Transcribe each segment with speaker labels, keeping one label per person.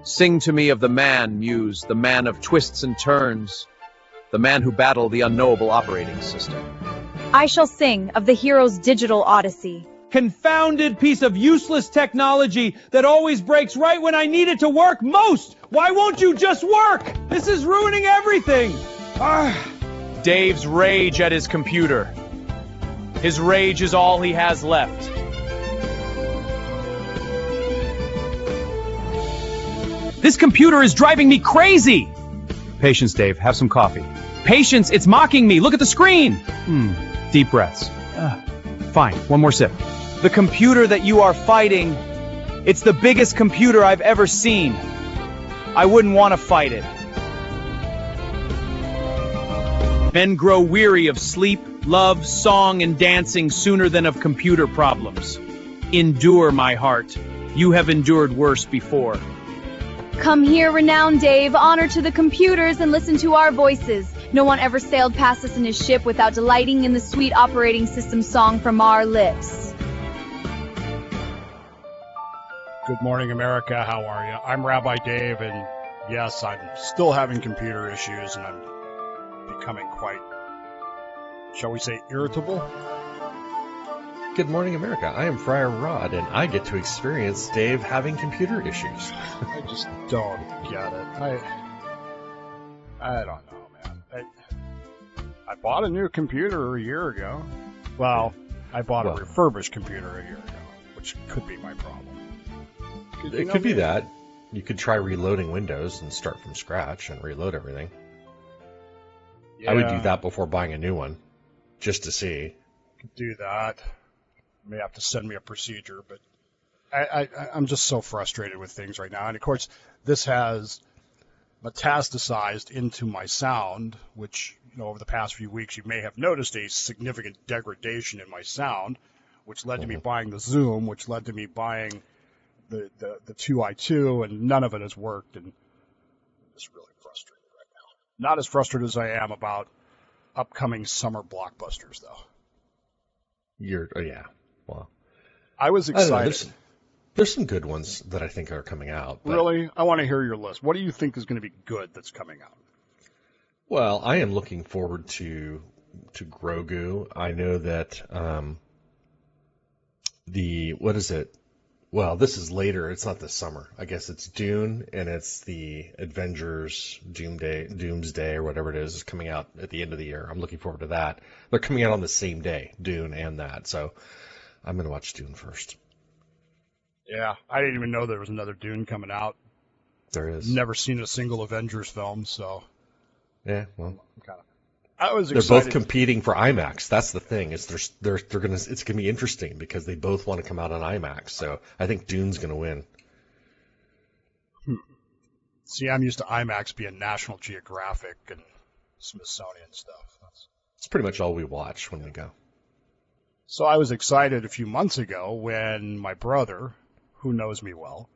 Speaker 1: Sing to me of the man, Muse, the man of twists and turns, the man who battled the unknowable operating system.
Speaker 2: I shall sing of the hero's digital Odyssey.
Speaker 3: Confounded piece of useless technology that always breaks right when I need it to work most! Why won't you just work? This is ruining everything!
Speaker 4: Dave's rage at his computer. His rage is all he has left. This computer is driving me crazy! Patience, Dave. Have some coffee. Patience, it's mocking me. Look at the screen. Deep breaths. Fine, one more sip. The computer that you are fighting, it's the biggest computer I've ever seen. I wouldn't want to fight it. Men grow weary of sleep, love, song, and dancing sooner than of computer problems. Endure, my heart. You have endured worse before.
Speaker 2: Come here, renowned Dave, honor to the computers and listen to our voices. No one ever sailed past us in his ship without delighting in the sweet operating system song from our lips.
Speaker 5: Good morning, America. How are you? I'm Rabbi Dave, and yes, I'm still having computer issues, and I'm becoming quite, shall we say, irritable.
Speaker 6: Good morning, America. I am Friar Rod, and I get to experience Dave having computer issues.
Speaker 5: I just don't get it. I don't know, man. I bought a new computer a year ago. Well, I bought a refurbished computer a year ago, which could be my problem.
Speaker 6: It could be that. You could try reloading Windows and start from scratch and reload everything. Yeah. I would do that before buying a new one, just to see.
Speaker 5: Could do that. You may have to send me a procedure, but I'm just so frustrated with things right now. And of course, this has metastasized into my sound, which, over the past few weeks, you may have noticed a significant degradation in my sound, which led to me buying the Zoom, which led to me buying the 2i2, and none of it has worked, and I'm just really frustrated right now. Not as frustrated as I am about upcoming summer blockbusters, though.
Speaker 6: Yeah. Well,
Speaker 5: I was excited.
Speaker 6: There's some good ones that I think are coming out. But...
Speaker 5: Really? I want to hear your list. What do you think is going to be good that's coming out?
Speaker 6: Well, I am looking forward to Grogu. I know that what is it? Well, this is later. It's not this summer. I guess it's Dune, and it's the Avengers Doomsday, or whatever it is coming out at the end of the year. I'm looking forward to that. They're coming out on the same day, Dune and that. So I'm going to watch Dune first.
Speaker 5: Yeah, I didn't even know there was another Dune coming out.
Speaker 6: There is.
Speaker 5: Never seen a single Avengers film, so.
Speaker 6: Yeah, well.
Speaker 5: I was
Speaker 6: excited. They're both competing for IMAX. That's the thing. It's gonna be interesting because they both want to come out on IMAX. So I think Dune's gonna win.
Speaker 5: See, I'm used to IMAX being National Geographic and Smithsonian stuff.
Speaker 6: It's pretty much all we watch when we go.
Speaker 5: So I was excited a few months ago when my brother, who knows me well,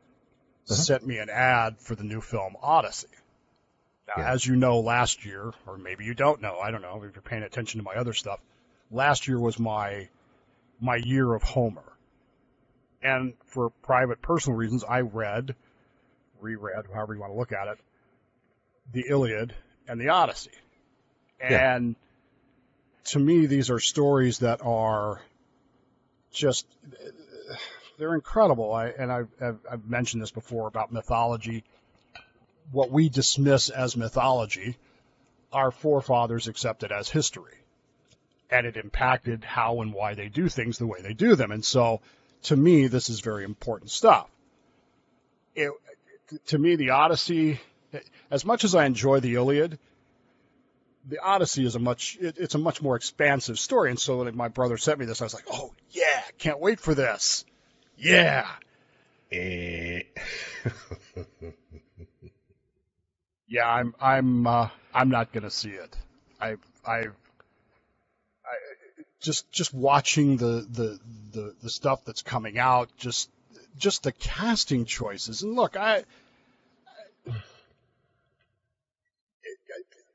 Speaker 5: sent me an ad for the new film Odyssey. Now, as you know, last year, or maybe you don't know, I don't know if you're paying attention to my other stuff, last year was my year of Homer. And for private, personal reasons, I reread, however you want to look at it, the Iliad and the Odyssey. And to me, these are stories that are just, they're incredible. I've mentioned this before about mythology. What we dismiss as mythology, our forefathers accepted as history. And it impacted how and why they do things the way they do them. And so, to me, this is very important stuff. To me, the Odyssey, as much as I enjoy the Iliad, the Odyssey is a much more expansive story. And so when my brother sent me this, I was like, oh, yeah, can't wait for this. Yeah. Yeah, I'm not going to see it. I just watching the stuff that's coming out, just the casting choices. And look,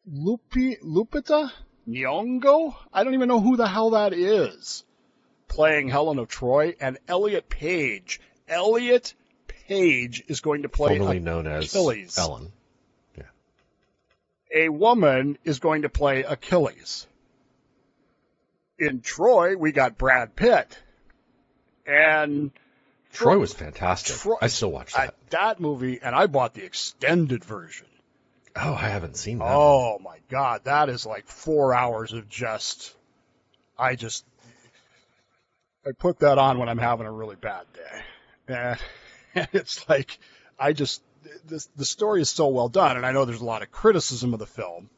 Speaker 5: Lupita Nyong'o, I don't even know who the hell that is, playing Helen of Troy, and Elliot Page Page is going to play
Speaker 6: Formerly known as
Speaker 5: Achilles.
Speaker 6: Ellen.
Speaker 5: A woman is going to play Achilles. In Troy, we got Brad Pitt. And
Speaker 6: Troy was fantastic. I still watch that.
Speaker 5: That movie, and I bought the extended version.
Speaker 6: Oh, I haven't seen that.
Speaker 5: Oh, my God. That is like 4 hours of I put that on when I'm having a really bad day. And it's like, the story is so well done, and I know there's a lot of criticism of the film.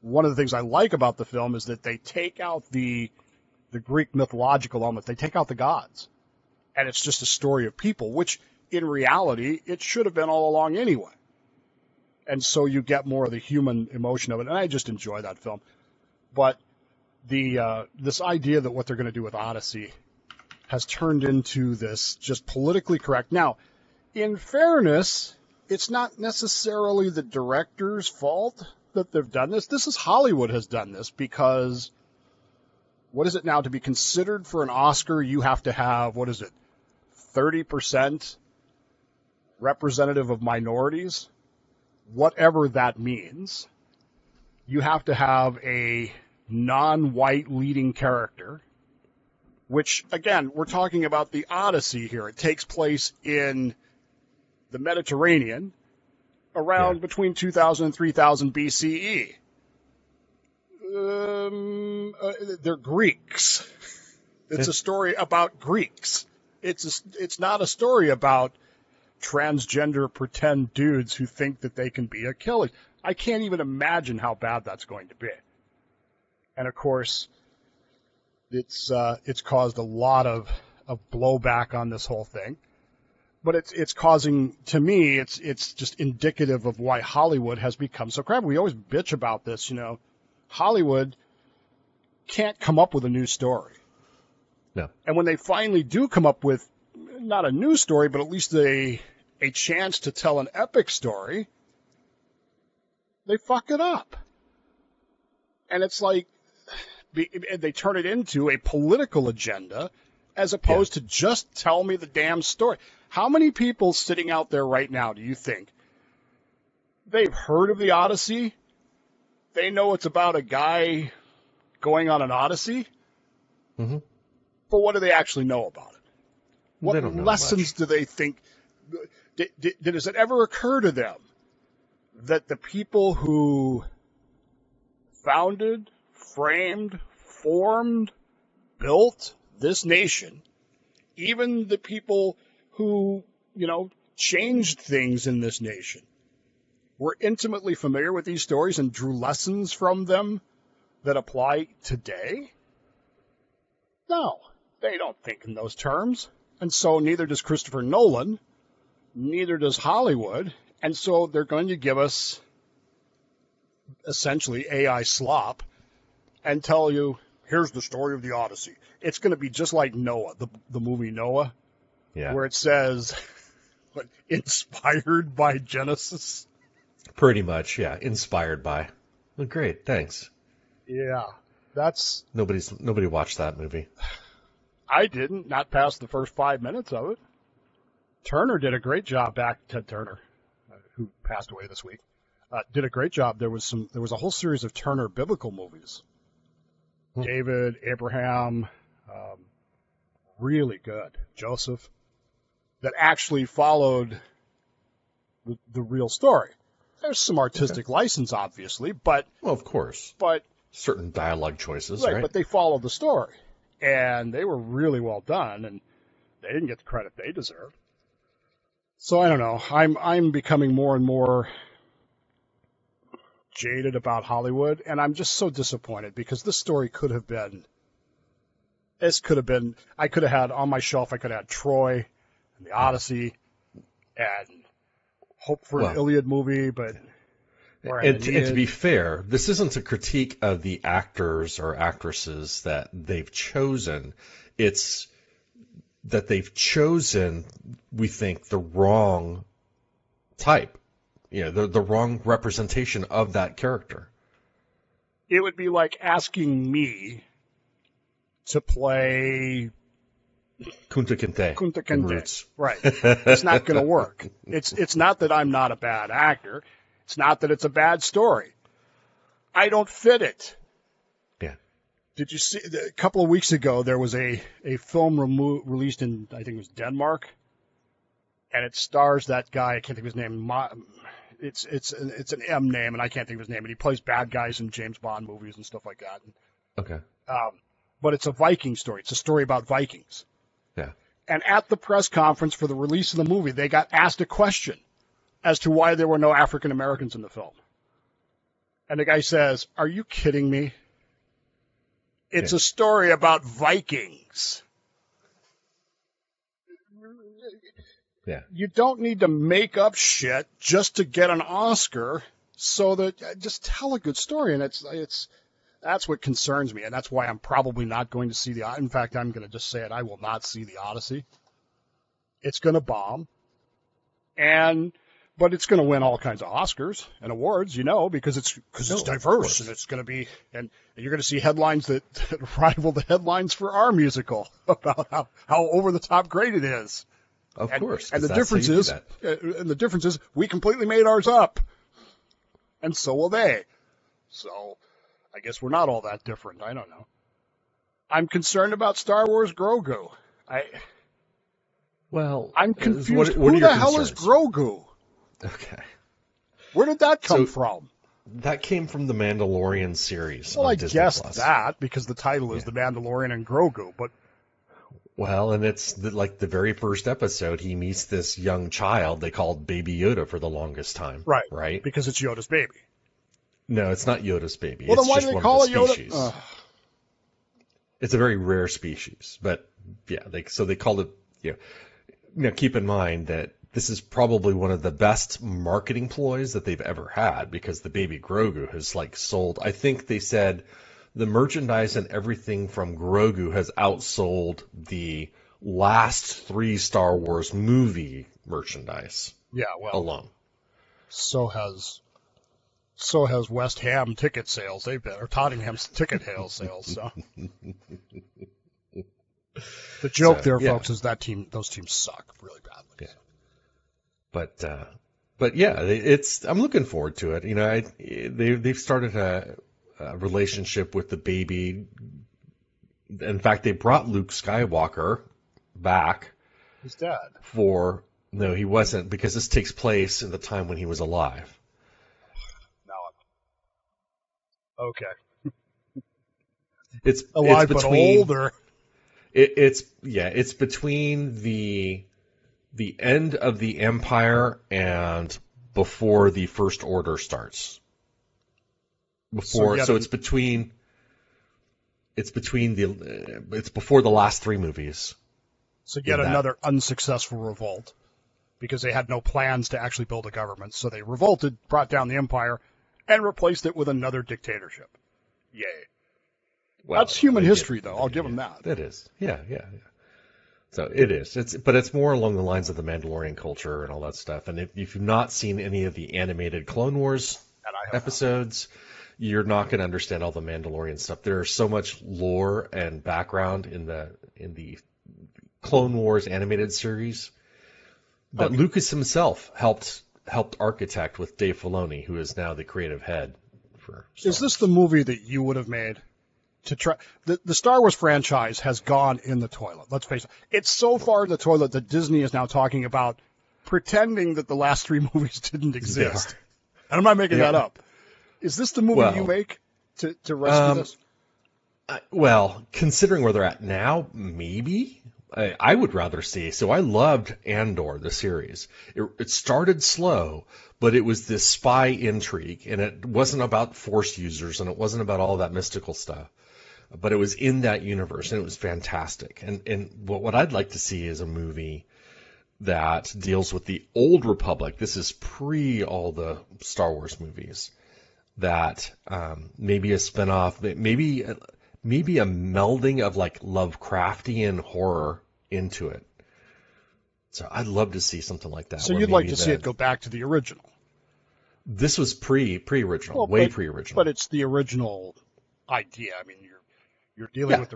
Speaker 5: One of the things I like about the film is that they take out the Greek mythological element. They take out the gods. And it's just a story of people, which in reality, it should have been all along anyway. And so you get more of the human emotion of it, and I just enjoy that film. But this idea that what they're going to do with Odyssey has turned into this just politically correct. Now, in fairness, it's not necessarily the director's fault that they've done this. This is Hollywood has done this because what is it now? To be considered for an Oscar, you have to have, 30% representative of minorities? Whatever that means. You have to have a non-white leading character, which, again, we're talking about the Odyssey here. It takes place in the Mediterranean around between 2000 and 3000 BCE. They're Greeks. It's a story about Greeks. It's not a story about transgender pretend dudes who think that they can be Achilles. I can't even imagine how bad that's going to be. And of course, it's caused a lot of blowback on this whole thing. But it's causing, to me, it's just indicative of why Hollywood has become so crappy. We always bitch about this, Hollywood can't come up with a new story.
Speaker 6: No.
Speaker 5: And when they finally do come up with not a new story, but at least a chance to tell an epic story, they fuck it up. And it's like they turn it into a political agenda as opposed to just tell me the damn story. How many people sitting out there right now do you think they've heard of the Odyssey? They know it's about a guy going on an Odyssey?
Speaker 6: Mm-hmm.
Speaker 5: But what do they actually know about it? What lessons do they think? Does it ever occur to them that the people who founded, framed, formed, built this nation, even the people who, changed things in this nation, were intimately familiar with these stories and drew lessons from them that apply today? No, they don't think in those terms. And so neither does Christopher Nolan, neither does Hollywood. And so they're going to give us essentially AI slop and tell you, here's the story of the Odyssey. It's going to be just like Noah, the movie Noah, where it says, inspired by Genesis.
Speaker 6: Pretty much, yeah. Inspired by. Well, great, thanks.
Speaker 5: Yeah, that's...
Speaker 6: Nobody watched that movie.
Speaker 5: I didn't, not past the first 5 minutes of it. Turner did a great job, Ted Turner, who passed away this week, did a great job. There was a whole series of Turner biblical movies. David, Abraham, really good. Joseph, that actually followed the real story. There's some artistic license, obviously, but...
Speaker 6: Well, of course.
Speaker 5: But...
Speaker 6: certain dialogue choices, right?
Speaker 5: But they followed the story. And they were really well done, and they didn't get the credit they deserved. So I don't know. I'm becoming more and more jaded about Hollywood, and I'm just so disappointed because this story could have been... I could have had on my shelf, I could have had Troy and the Odyssey and hope for an Iliad movie, but...
Speaker 6: And to be fair, this isn't a critique of the actors or actresses that they've chosen. It's that they've chosen, we think, the wrong type. The wrong representation of that character.
Speaker 5: It would be like asking me to play
Speaker 6: Kunta Kinte.
Speaker 5: Kunta
Speaker 6: in
Speaker 5: Kinte.
Speaker 6: Roots.
Speaker 5: Right. It's not going to work. It's not that I'm not a bad actor. It's not that it's a bad story. I don't fit it.
Speaker 6: Yeah.
Speaker 5: Did you see, a couple of weeks ago, there was a film released in, I think it was Denmark, and it stars that guy, I can't think of his name, it's an M name, and I can't think of his name, and he plays bad guys in James Bond movies and stuff like that.
Speaker 6: Okay.
Speaker 5: But it's a Viking story. It's a story about Vikings.
Speaker 6: Yeah.
Speaker 5: And at the press conference for the release of the movie, they got asked a question as to why there were no African Americans in the film. And the guy says, "Are you kidding me? It's a story about Vikings."
Speaker 6: Yeah.
Speaker 5: You don't need to make up shit just to get an Oscar, so that just tell a good story. And that's what concerns me, and that's why I'm probably not going to see in fact, I'm going to just say it, I will not see the Odyssey. It's going to bomb, but it's going to win all kinds of Oscars and awards, because it's diverse, and it's going to be, and you're going to see headlines that rival the headlines for our musical about how over the top great it is.
Speaker 6: Of course.
Speaker 5: And the difference is we completely made ours up, and so will they. So I guess we're not all that different. I don't know. I'm concerned about Star Wars Grogu. I'm confused. Who the hell is Grogu?
Speaker 6: Okay.
Speaker 5: Where did that come from?
Speaker 6: That came from the Mandalorian series.
Speaker 5: Well,
Speaker 6: on
Speaker 5: I
Speaker 6: Disney
Speaker 5: guessed
Speaker 6: Plus.
Speaker 5: that because the title is The Mandalorian and Grogu, but...
Speaker 6: Well, and it's like the very first episode, he meets this young child they called Baby Yoda for the longest time.
Speaker 5: Right.
Speaker 6: Right?
Speaker 5: Because it's Yoda's baby.
Speaker 6: No, it's not Yoda's baby.
Speaker 5: Well,
Speaker 6: it's
Speaker 5: then why
Speaker 6: just
Speaker 5: do they
Speaker 6: one
Speaker 5: call
Speaker 6: of
Speaker 5: it
Speaker 6: the
Speaker 5: Yoda?
Speaker 6: species. It's a very rare species, but yeah, so they called it. Keep in mind that this is probably one of the best marketing ploys that they've ever had, because the baby Grogu has sold. I think they said the merchandise and everything from Grogu has outsold the last 3 Star Wars movie merchandise.
Speaker 5: Yeah, well,
Speaker 6: alone.
Speaker 5: So has West Ham ticket sales. Or Tottenham's ticket sales. So the joke folks, is that those teams suck really badly.
Speaker 6: Yeah. But yeah, I'm looking forward to it. They've started a relationship with the baby. In fact, they brought Luke Skywalker back.
Speaker 5: He's dead.
Speaker 6: No, he wasn't, because this takes place in the time when he was alive.
Speaker 5: Okay.
Speaker 6: It's
Speaker 5: alive,
Speaker 6: it's
Speaker 5: but older.
Speaker 6: It's between the end of the Empire and before the First Order starts. It's before the last 3 movies.
Speaker 5: So yet another unsuccessful revolt, because they had no plans to actually build a government. So they revolted, brought down the Empire, and replaced it with another dictatorship. Yay. Well, that's human history, though. I'll give them that.
Speaker 6: It is. Yeah. So it is. But it's more along the lines of the Mandalorian culture and all that stuff. And if you've not seen any of the animated Clone Wars episodes, you're not going to understand all the Mandalorian stuff. There's so much lore and background in the Clone Wars animated series that Lucas himself helped architect with Dave Filoni, who is now the creative head for Star Wars.
Speaker 5: Is this the movie that you would have made? To try the Star Wars franchise has gone in the toilet. Let's face it. It's so far in the toilet that Disney is now talking about pretending that the last 3 movies didn't exist. And I'm not making that up. Is this the movie you make to rescue this?
Speaker 6: Well, considering where they're at now, maybe. I would rather see. So I loved Andor, the series. It started slow, but it was this spy intrigue, and it wasn't about Force users, and it wasn't about all that mystical stuff. But it was in that universe, and it was fantastic. And what I'd like to see is a movie that deals with the old Republic. This is pre all the Star Wars movies. That maybe a spinoff, maybe a melding of Lovecraftian horror into it. So I'd love to see something like that.
Speaker 5: So you'd like to see it go back to the original.
Speaker 6: This was pre-original, pre-original.
Speaker 5: But it's the original idea. I mean, you're dealing with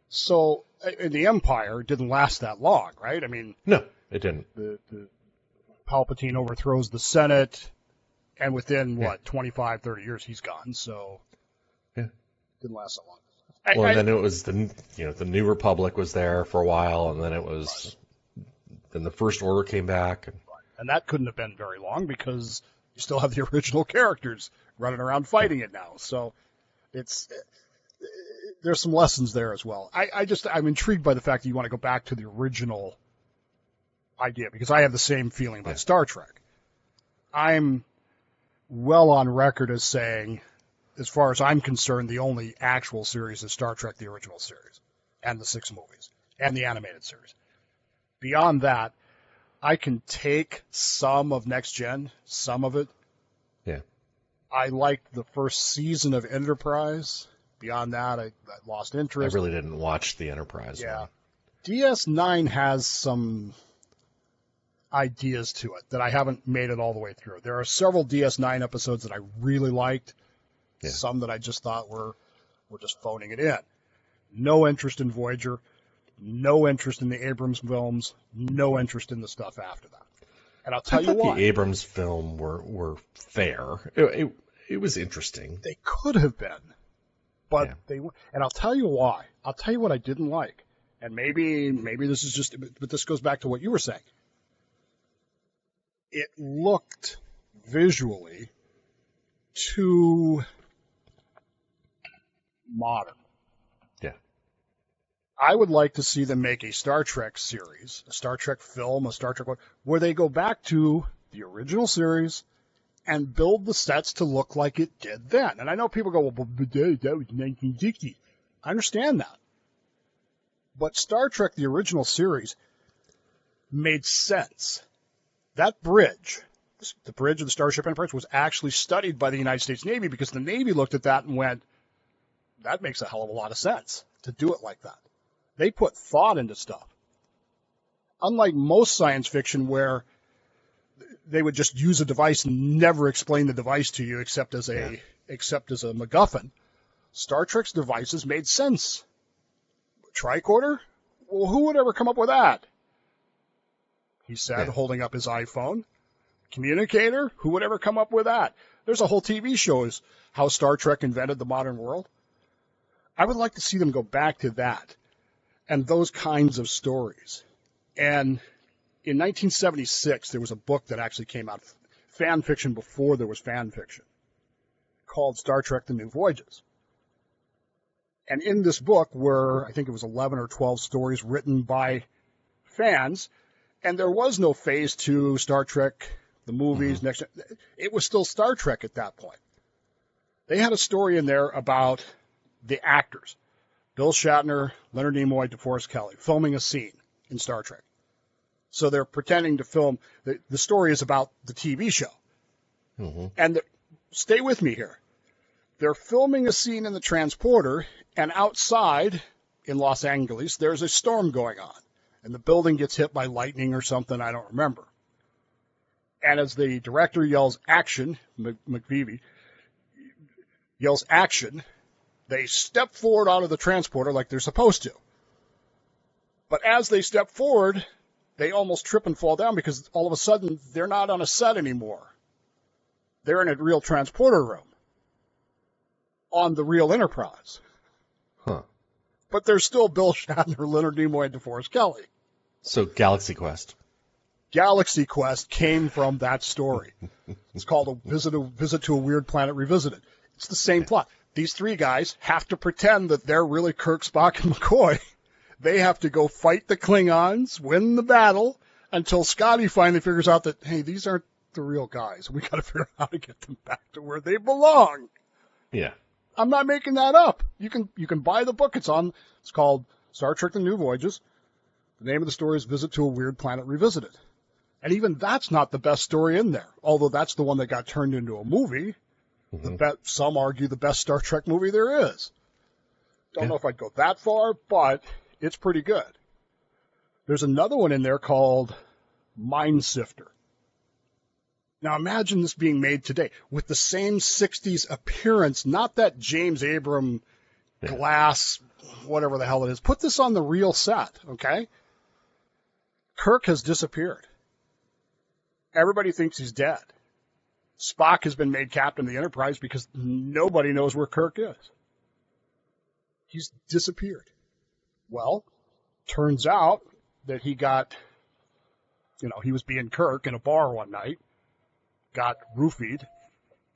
Speaker 5: So, in the Empire, it didn't last that long, right? I mean,
Speaker 6: No, it didn't.
Speaker 5: the Palpatine overthrows the Senate, and within, 25, 30 years, he's gone, so
Speaker 6: Yeah.
Speaker 5: didn't last that long.
Speaker 6: Well, and then it was the New Republic was there for a while, and then it was then the First Order came back.
Speaker 5: And that couldn't have been very long because you still have the original characters running around fighting it now. So there's some lessons there as well. I'm intrigued by the fact that you want to go back to the original idea because I have the same feeling about Star Trek. I'm well on record as saying, as far as I'm concerned, the only actual series is Star Trek, the original series, and the 6 movies, and the animated series. Beyond that, I can take some of Next Gen, some of it.
Speaker 6: Yeah.
Speaker 5: I liked the first season of Enterprise. Beyond that, I lost interest.
Speaker 6: I really didn't watch the Enterprise one.
Speaker 5: DS9 has some ideas to it that I haven't made it all the way through. There are several DS9 episodes that I really liked. Yeah. Some that I just thought were just phoning it in. No interest in Voyager. No interest in the Abrams films. No interest in the stuff after that. And I'll tell you why.
Speaker 6: The Abrams film were fair. It was interesting.
Speaker 5: They could have been, but they. And I'll tell you why. I'll tell you what I didn't like. And maybe this is just, but this goes back to what you were saying. It looked visually too modern.
Speaker 6: Yeah.
Speaker 5: I would like to see them make a Star Trek series, a Star Trek film, a Star Trek, where they go back to the original series and build the sets to look like it did then. And I know people go, well, but that was 1960. I understand that. But Star Trek, the original series, made sense. That bridge, the bridge of the Starship Enterprise, was actually studied by the United States Navy because the Navy looked at that and went, that makes a hell of a lot of sense to do it like that. They put thought into stuff. Unlike most science fiction where they would just use a device and never explain the device to you except as a MacGuffin, Star Trek's devices made sense. Tricorder? Well, who would ever come up with that? He said, holding up his iPhone. Communicator? Who would ever come up with that? There's a whole TV show is how Star Trek invented the modern world. I would like to see them go back to that and those kinds of stories. And in 1976, there was a book that actually came out, fan fiction before there was fan fiction, called Star Trek: The New Voyages. And in this book were, I think it was 11 or 12 stories written by fans, and there was no Phase 2 Star Trek, the movies, next. It was still Star Trek at that point. They had a story in there about the actors, Bill Shatner, Leonard Nimoy, DeForest Kelley, filming a scene in Star Trek. So they're pretending to film. The story is about the TV show. And stay with me here. They're filming a scene in the transporter, and outside in Los Angeles, there's a storm going on. And the building gets hit by lightning or something, I don't remember. And as the director yells action, McVitie yells action, they step forward out of the transporter like they're supposed to. But as they step forward, they almost trip and fall down because all of a sudden they're not on a set anymore. They're in a real transporter room on the real Enterprise. But there's still Bill Shatner, Leonard Nimoy, and DeForest Kelley.
Speaker 6: So Galaxy Quest.
Speaker 5: Galaxy Quest came from that story. It's called a Visit to a Weird Planet Revisited. It's the same plot. These three guys have to pretend that they're really Kirk, Spock, and McCoy. They have to go fight the Klingons, win the battle, until Scotty finally figures out that, hey, these aren't the real guys. We got to figure out how to get them back to where they belong.
Speaker 6: Yeah.
Speaker 5: I'm not making that up. You can buy the book. It's called Star Trek: The New Voyages. The name of the story is Visit to a Weird Planet Revisited. And even that's not the best story in there, although that's the one that got turned into a movie. Some argue the best Star Trek movie there is. Don't know if I'd go that far, but it's pretty good. There's another one in there called Mind Sifter. Now imagine this being made today with the same 60s appearance, not that James Abram glass, whatever the hell it is. Put this on the real set, okay? Kirk has disappeared. Everybody thinks he's dead. Spock has been made captain of the Enterprise because nobody knows where Kirk is. He's disappeared. Well, turns out that he got, he was being Kirk in a bar one night, got roofied,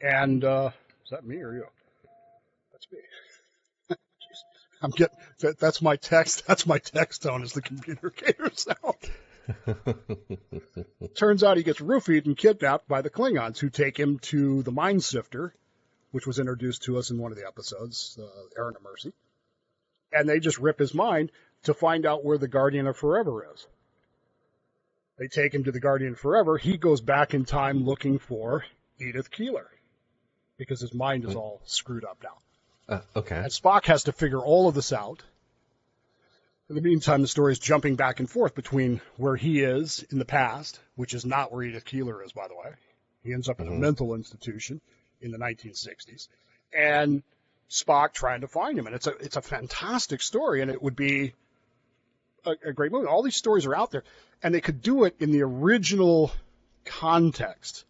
Speaker 5: and, is that me or you? That's me. I'm getting, that's my text tone is the computer gator sound. Turns out he gets roofied and kidnapped by the Klingons, who take him to the Mind Sifter, which was introduced to us in one of the episodes, Errand of Mercy. And they just rip his mind to find out where the Guardian of Forever is. They take him to the Guardian of Forever. He goes back in time looking for Edith Keeler because his mind is all screwed up now.
Speaker 6: Okay.
Speaker 5: And Spock has to figure all of this out. In the meantime, the story is jumping back and forth between where he is in the past, which is not where Edith Keeler is, by the way. He ends up in a mental institution in the 1960s. And Spock trying to find him. And it's a fantastic story, and it would be a great movie. All these stories are out there, and they could do it in the original context.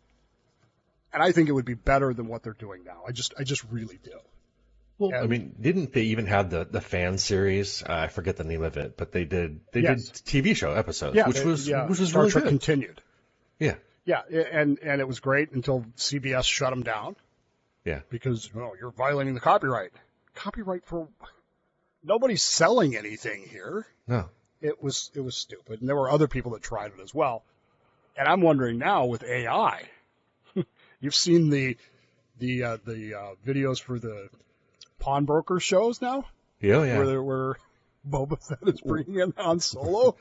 Speaker 5: And I think it would be better than what they're doing now. I just really do.
Speaker 6: Well, I mean, didn't they even have the fan series? I forget the name of it, but they did TV show episodes, which was
Speaker 5: Star
Speaker 6: really
Speaker 5: Trek
Speaker 6: good.
Speaker 5: Continued.
Speaker 6: Yeah.
Speaker 5: Yeah, and it was great until CBS shut them down.
Speaker 6: Yeah.
Speaker 5: Because you're violating the copyright. Copyright for nobody's selling anything here.
Speaker 6: No.
Speaker 5: It was stupid, and there were other people that tried it as well. And I'm wondering now with AI, you've seen the videos for the pawnbroker shows now?
Speaker 6: Yeah, yeah.
Speaker 5: Where Boba Fett is bringing in Han Solo.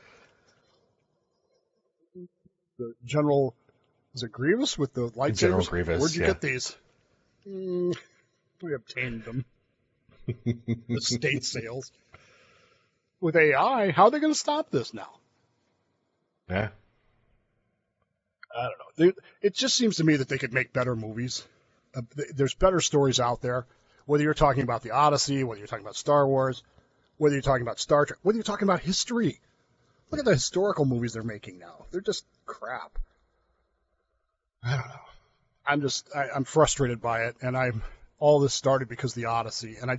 Speaker 5: The General, is it Grievous with the lightsabers?
Speaker 6: General Grievous,
Speaker 5: Where'd you get these? We obtained them. The state sales. With AI, how are they going to stop this now?
Speaker 6: Yeah.
Speaker 5: I don't know. It just seems to me that they could make better movies. There's better stories out there. Whether you're talking about the Odyssey, whether you're talking about Star Wars, whether you're talking about Star Trek, whether you're talking about history. Look at the historical movies they're making now. They're just crap. I don't know. I'm frustrated by it, and all this started because of the Odyssey, and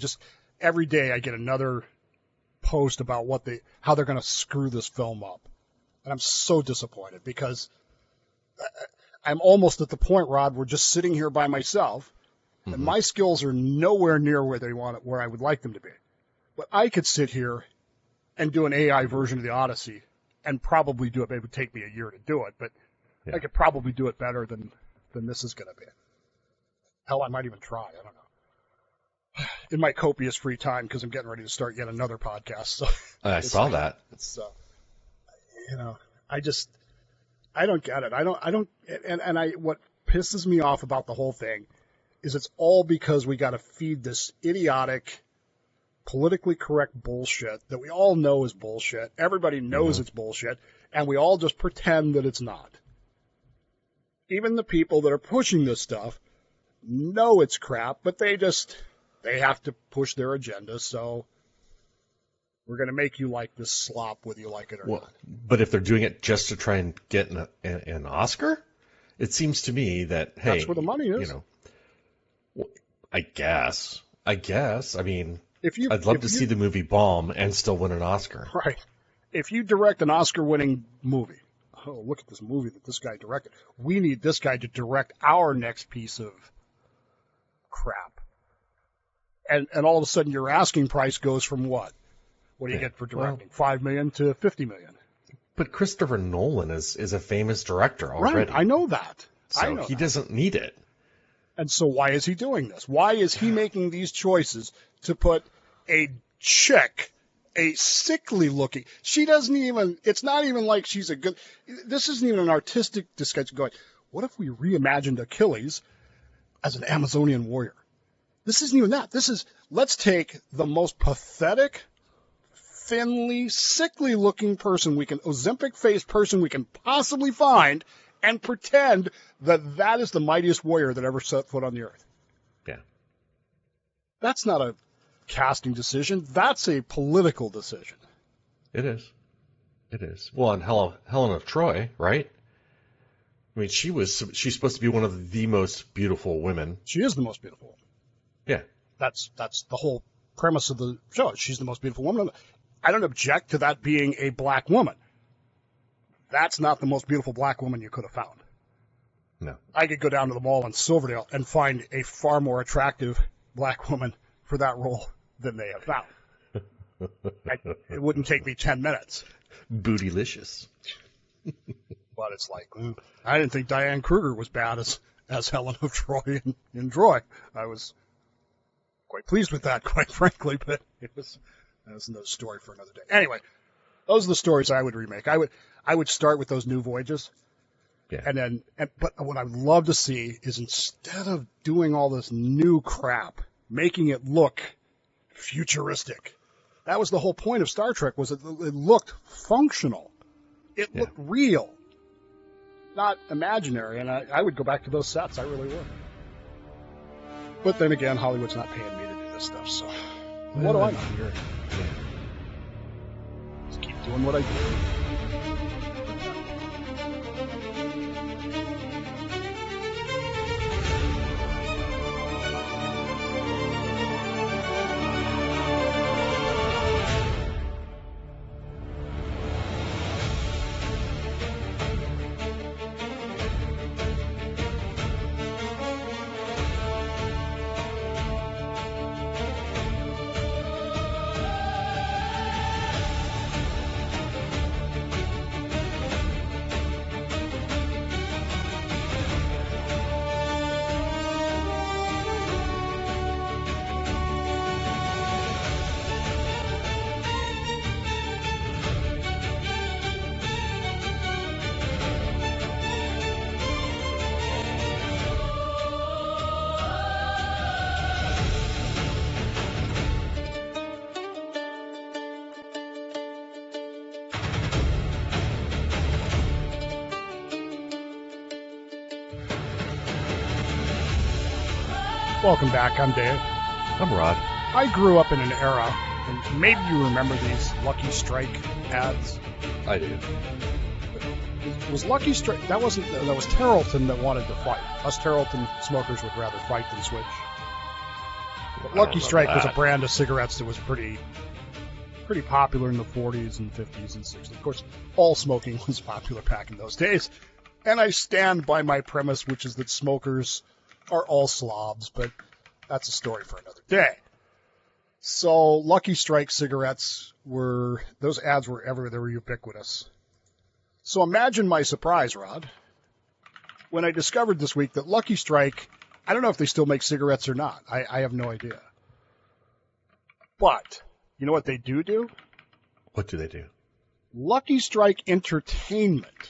Speaker 5: every day I get another post about how they're going to screw this film up. And I'm so disappointed because I'm almost at the point, Rod, where just sitting here by myself, and my skills are nowhere near where I would like them to be. But I could sit here and do an AI version of the Odyssey and probably do it. It would take me a year to do it, but I could probably do it better than this is going to be. Hell, I might even try. I don't know. In my copious free time, because I'm getting ready to start yet another podcast. So
Speaker 6: I saw that.
Speaker 5: It's, I don't get it. I don't, and what pisses me off about the whole thing is it's all because we got to feed this idiotic, politically correct bullshit that we all know is bullshit. Everybody knows it's bullshit, and we all just pretend that it's not. Even the people that are pushing this stuff know it's crap, but they have to push their agenda, so we're going to make you like this slop whether you like it or not.
Speaker 6: But if they're doing it just to try and get an Oscar, it seems to me that, hey...
Speaker 5: That's where the money is.
Speaker 6: I guess. I mean, I'd love to see the movie bomb and still win an Oscar.
Speaker 5: Right. If you direct an Oscar-winning movie, look at this movie that this guy directed. We need this guy to direct our next piece of crap. And all of a sudden your asking price goes from what? What do you get for directing? $5 million to $50 million.
Speaker 6: But Christopher Nolan is a famous director already.
Speaker 5: Right, I know that.
Speaker 6: So he doesn't need it.
Speaker 5: And so why is he doing this? Why is he making these choices to put a chick, a sickly looking, it's not even like she's this isn't even an artistic discussion going, what if we reimagined Achilles as an Amazonian warrior? This isn't even that. This is, let's take the most pathetic, thinly, sickly looking person Ozempic-faced person we can possibly find and pretend that is the mightiest warrior that ever set foot on the earth.
Speaker 6: Yeah.
Speaker 5: That's not casting decision. That's a political decision.
Speaker 6: It is. It is. Well, and Helen of Troy, right? I mean, she's supposed to be one of the most beautiful women.
Speaker 5: She is the most beautiful woman.
Speaker 6: Yeah.
Speaker 5: That's the whole premise of the show. She's the most beautiful woman. I don't object to that being a black woman. That's not the most beautiful black woman you could have found.
Speaker 6: No.
Speaker 5: I could go down to the mall in Silverdale and find a far more attractive black woman for that role than they have found. It wouldn't take me 10 minutes.
Speaker 6: Bootylicious.
Speaker 5: But it's like, I didn't think Diane Kruger was bad as Helen of Troy in Troy. I was quite pleased with that, quite frankly, but that's another story for another day. Anyway, those are the stories I would remake. I would start with those new voyages. Yeah. But what I'd love to see is, instead of doing all this new crap, making it look futuristic. That was the whole point of Star Trek, was it looked functional. It looked real, not imaginary. And I would go back to those sets. I really would. But then again, Hollywood's not paying me to do this stuff, so what do I know? Just keep doing what I do. Welcome back. I'm Dave.
Speaker 6: I'm Rod.
Speaker 5: I grew up in an era, and maybe you remember these Lucky Strike ads.
Speaker 6: I do.
Speaker 5: It was Lucky Strike. That was Tarleton that wanted to fight. Us Tarleton smokers would rather fight than switch. But Lucky Strike was a brand of cigarettes that was pretty popular in the 40s and 50s and 60s. Of course, all smoking was popular back in those days. And I stand by my premise, which is that smokers are all slobs, but that's a story for another day. So Lucky Strike cigarettes those ads were everywhere. They were ubiquitous. So imagine my surprise, Rod, when I discovered this week that Lucky Strike, I don't know if they still make cigarettes or not. I have no idea. But you know what they do?
Speaker 6: What do they do?
Speaker 5: Lucky Strike Entertainment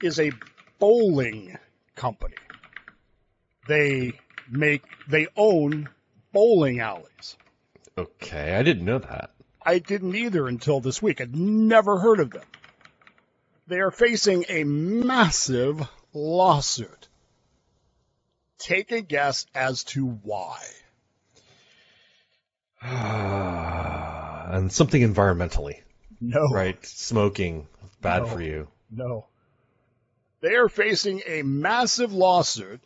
Speaker 5: is a bowling company. They own bowling alleys.
Speaker 6: Okay, I didn't know that.
Speaker 5: I didn't either until this week. I'd never heard of them. They are facing a massive lawsuit. Take a guess as to why.
Speaker 6: And something environmentally.
Speaker 5: No.
Speaker 6: Right? Smoking, bad for you.
Speaker 5: No. They are facing a massive lawsuit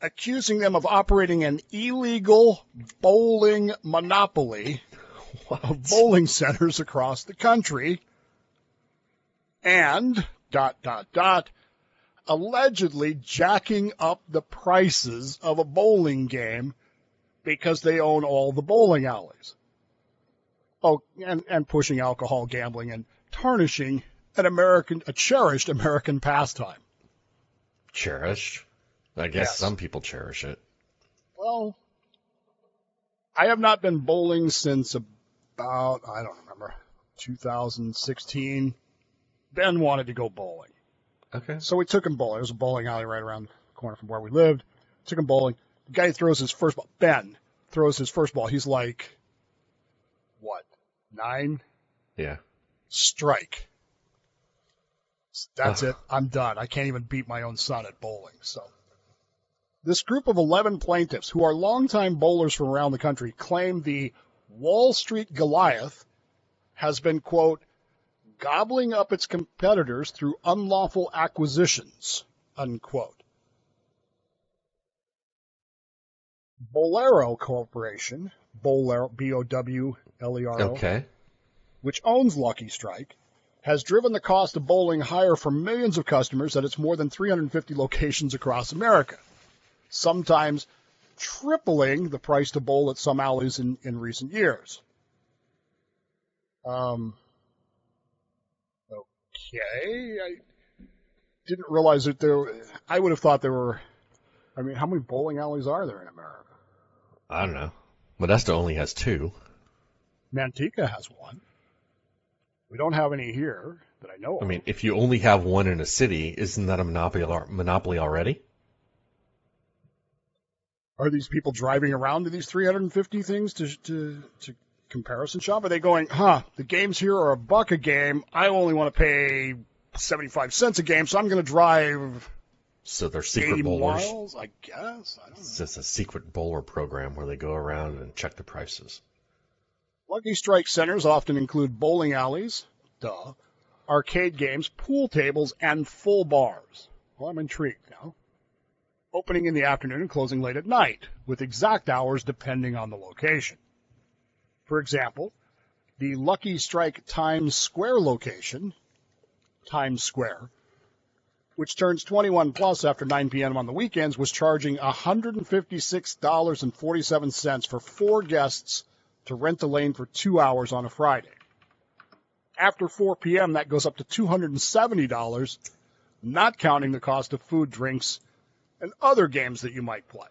Speaker 5: accusing them of operating an illegal bowling monopoly of bowling centers across the country and ... allegedly jacking up the prices of a bowling game because they own all the bowling alleys. Oh, and pushing alcohol, gambling, and tarnishing a cherished American pastime.
Speaker 6: Cherished? I guess some people cherish it.
Speaker 5: Well, I have not been bowling since about, 2016. Ben wanted to go bowling.
Speaker 6: Okay.
Speaker 5: So we took him bowling. There was a bowling alley right around the corner from where we lived. Took him bowling. The guy throws his first ball. Ben throws his first ball. He's like, 9?
Speaker 6: Yeah.
Speaker 5: Strike. That's it. I'm done. I can't even beat my own son at bowling. So This group of 11 plaintiffs, who are longtime bowlers from around the country, claim the Wall Street Goliath has been, quote, gobbling up its competitors through unlawful acquisitions, unquote. Bowlero Corporation, Bowlero, B-O-W-L-E-R-O,
Speaker 6: Okay.
Speaker 5: which owns Lucky Strike, has driven the cost of bowling higher for millions of customers at its more than 350 locations across America, sometimes tripling the price to bowl at some alleys in recent years. Okay, I didn't realize that I would have thought there were, I mean, how many bowling alleys are there in America?
Speaker 6: I don't know. Modesto only has 2.
Speaker 5: Manteca has one. We don't have any here that I know of.
Speaker 6: I mean, if you only have one in a city, isn't that a monopoly already?
Speaker 5: Are these people driving around to these 350 things to comparison shop? Are they going, the games here are $1 a game. I only want to pay 75 cents a game, so I'm going to drive
Speaker 6: So they're
Speaker 5: 80
Speaker 6: secret bowlers.
Speaker 5: miles, I guess. I don't know.
Speaker 6: It's just a secret bowler program where they go around and check the prices.
Speaker 5: Lucky Strike centers often include bowling alleys, arcade games, pool tables, and full bars. Well, I'm intrigued now. Opening in the afternoon and closing late at night, with exact hours depending on the location. For example, the Lucky Strike Times Square location, Times Square, which turns 21 plus after 9 p.m. on the weekends, was charging $156.47 for 4 guests to rent the lane for 2 hours on a Friday. After 4 p.m., that goes up to $270, not counting the cost of food, drinks, and other games that you might play.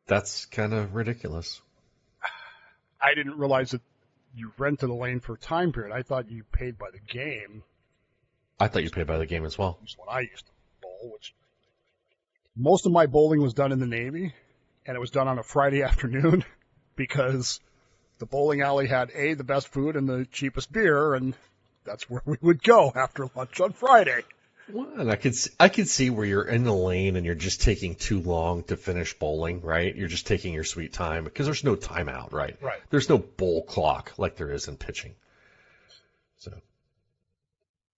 Speaker 6: That's kind of ridiculous.
Speaker 5: I didn't realize that you rented a lane for a time period. I thought you paid by the game.
Speaker 6: I thought you paid by the game as well.
Speaker 5: That's what I used to bowl, which most of my bowling was done in the Navy, and it was done on a Friday afternoon because the bowling alley had the best food and the cheapest beer, and that's where we would go after lunch on Friday.
Speaker 6: Well, and I could see where you're in the lane and you're just taking too long to finish bowling, right? You're just taking your sweet time because there's no timeout, right?
Speaker 5: Right.
Speaker 6: There's no bowl clock like there is in pitching. So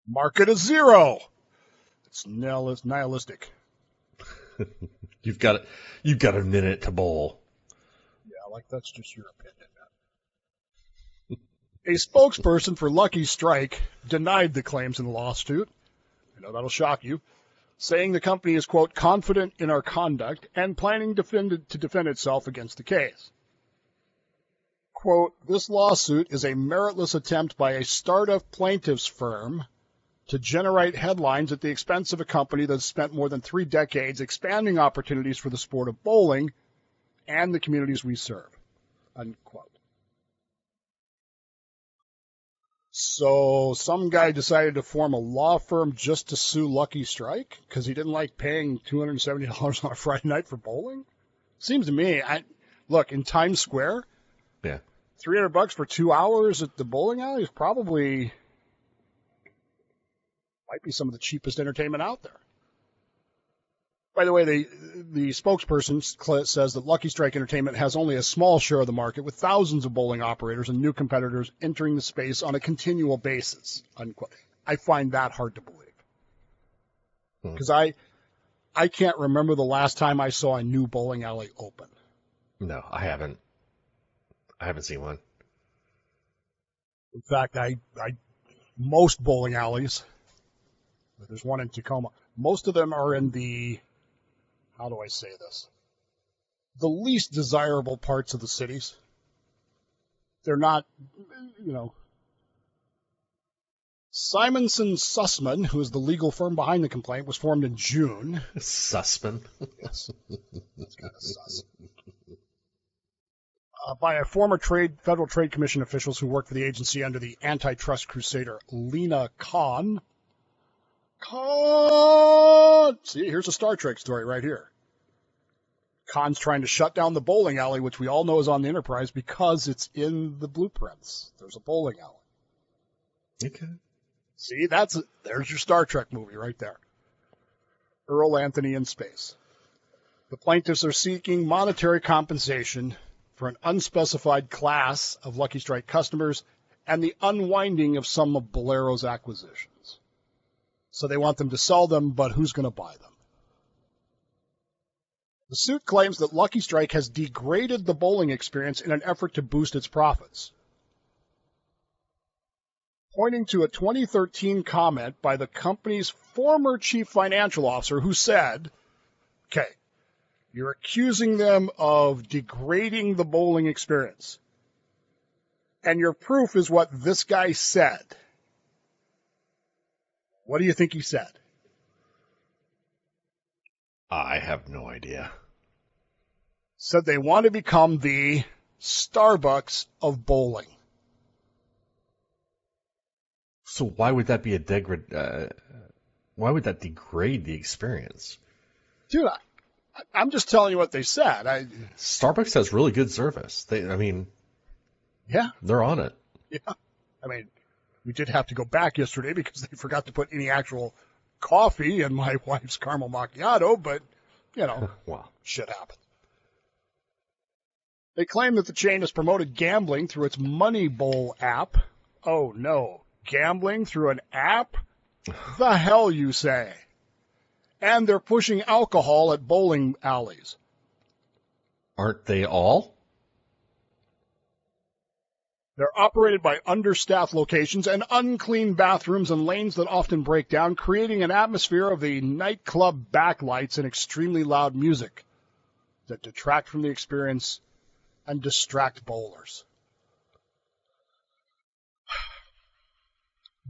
Speaker 5: Market is 0. It's nihilistic.
Speaker 6: you've got a minute to bowl.
Speaker 5: Yeah, like that's just your opinion. A spokesperson for Lucky Strike denied the claims in the lawsuit. I know that'll shock you, saying the company is, quote, confident in our conduct and planning to defend itself against the case. Quote, this lawsuit is a meritless attempt by a startup plaintiff's firm to generate headlines at the expense of a company that has spent more than 3 decades expanding opportunities for the sport of bowling and the communities we serve, unquote. So some guy decided to form a law firm just to sue Lucky Strike because he didn't like paying $270 on a Friday night for bowling? Seems to me, look, in Times Square,
Speaker 6: Yeah.
Speaker 5: $300 for 2 hours at the bowling alley is probably might be some of the cheapest entertainment out there. By the way, the spokesperson says that Lucky Strike Entertainment has only a small share of the market, with thousands of bowling operators and new competitors entering the space on a continual basis, unquote. I find that hard to believe. Because I can't remember the last time I saw a new bowling alley open.
Speaker 6: No, I haven't. I haven't seen one.
Speaker 5: In fact, most bowling alleys, there's one in Tacoma, most of them are in the, how do I say this? The least desirable parts of the cities. They're not, Simonson Sussman, who is the legal firm behind the complaint, was formed in June.
Speaker 6: Sussman?
Speaker 5: Yes. It's kind of sus. By a former Federal Trade Commission officials who worked for the agency under the antitrust crusader Lena Khan. See, here's a Star Trek story right here. Khan's trying to shut down the bowling alley, which we all know is on the Enterprise, because it's in the blueprints. There's a bowling alley.
Speaker 6: Okay.
Speaker 5: See, there's your Star Trek movie right there. Earl Anthony in space. The plaintiffs are seeking monetary compensation for an unspecified class of Lucky Strike customers and the unwinding of some of Bolero's acquisitions. So they want them to sell them, but who's going to buy them? The suit claims that Lucky Strike has degraded the bowling experience in an effort to boost its profits. Pointing to a 2013 comment by the company's former chief financial officer who said, okay, you're accusing them of degrading the bowling experience. And your proof is what this guy said. What do you think he said?
Speaker 6: I have no idea.
Speaker 5: Said they want to become the Starbucks of bowling.
Speaker 6: So why would that be why would that degrade the experience?
Speaker 5: Dude, I'm just telling you what they said.
Speaker 6: Starbucks has really good service.
Speaker 5: Yeah.
Speaker 6: They're on it.
Speaker 5: Yeah. I mean, we did have to go back yesterday because they forgot to put any actual coffee in my wife's caramel macchiato, but,
Speaker 6: Wow.
Speaker 5: Shit happened. They claim that the chain has promoted gambling through its Money Bowl app. Oh, no. Gambling through an app? The hell you say? And they're pushing alcohol at bowling alleys.
Speaker 6: Aren't they all?
Speaker 5: They're operated by understaffed locations and unclean bathrooms and lanes that often break down, creating an atmosphere of the nightclub backlights and extremely loud music that detract from the experience and distract bowlers.